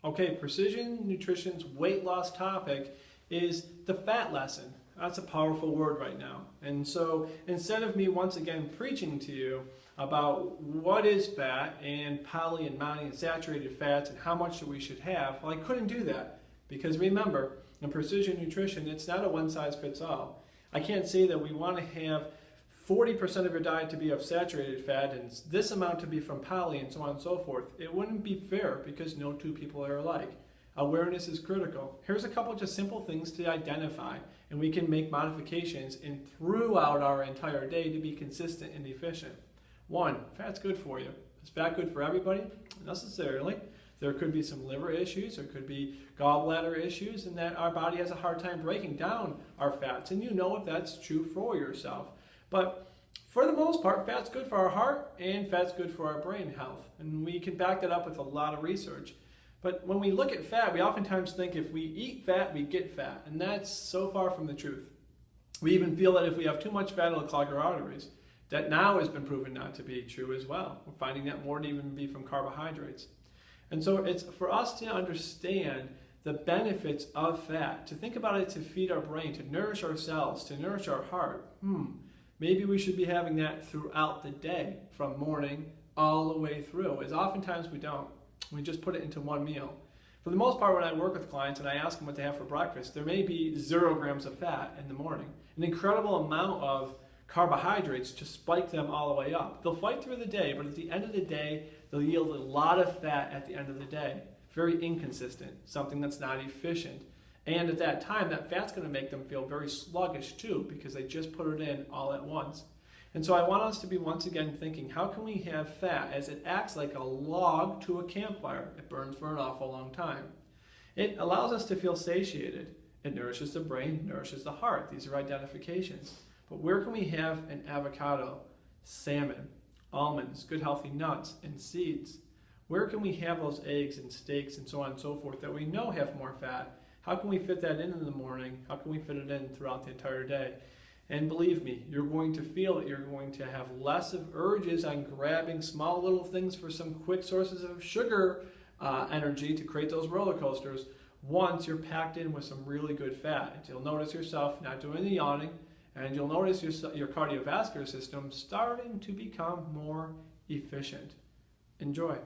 Okay, Precision Nutrition's weight loss topic is the fat lesson. That's a powerful word right now. And so instead of me once again preaching to you about what is fat and poly and monounsaturated fats and how much we should have, well, I couldn't do that. Because remember, in Precision Nutrition, it's not a one-size-fits-all. I can't say that we want to have 40% of your diet to be of saturated fat and this amount to be from poly and so on and so forth. It wouldn't be fair because no two people are alike. Awareness is critical. Here's a couple just simple things to identify, and we can make modifications and throughout our entire day to be consistent and efficient. One, fat's good for you. Is fat good for everybody? Not necessarily. There could be some liver issues, there could be gallbladder issues, and that our body has a hard time breaking down our fats, and you know if that's true for yourself. But for the most part, fat's good for our heart and fat's good for our brain health. And we can back that up with a lot of research. But when we look at fat, we oftentimes think if we eat fat, we get fat. And that's so far from the truth. We even feel that if we have too much fat, it'll clog our arteries. That now has been proven not to be true as well. We're finding that more to even be from carbohydrates. And so it's for us to understand the benefits of fat, to think about it to feed our brain, to nourish our cells, to nourish our heart. Maybe we should be having that throughout the day, from morning all the way through, as oftentimes we don't. We just put it into one meal. For the most part, when I work with clients and I ask them what they have for breakfast, there may be 0 grams of fat in the morning. An incredible amount of carbohydrates to spike them all the way up. They'll fight through the day, but at the end of the day, they'll yield a lot of fat at the end of the day. Very inconsistent, something that's not efficient. And at that time, that fat's going to make them feel very sluggish too, because they just put it in all at once. And so I want us to be once again thinking, how can we have fat as it acts like a log to a campfire? It burns for an awful long time. It allows us to feel satiated. It nourishes the brain, nourishes the heart. These are identifications. But where can we have an avocado, salmon, almonds, good healthy nuts, and seeds? Where can we have those eggs and steaks and so on and so forth that we know have more fat? How can we fit that in the morning? How can we fit it in throughout the entire day? And believe me, you're going to feel that you're going to have less of urges on grabbing small little things for some quick sources of sugar energy to create those roller coasters once you're packed in with some really good fat. And you'll notice yourself not doing the yawning, and you'll notice your cardiovascular system starting to become more efficient. Enjoy.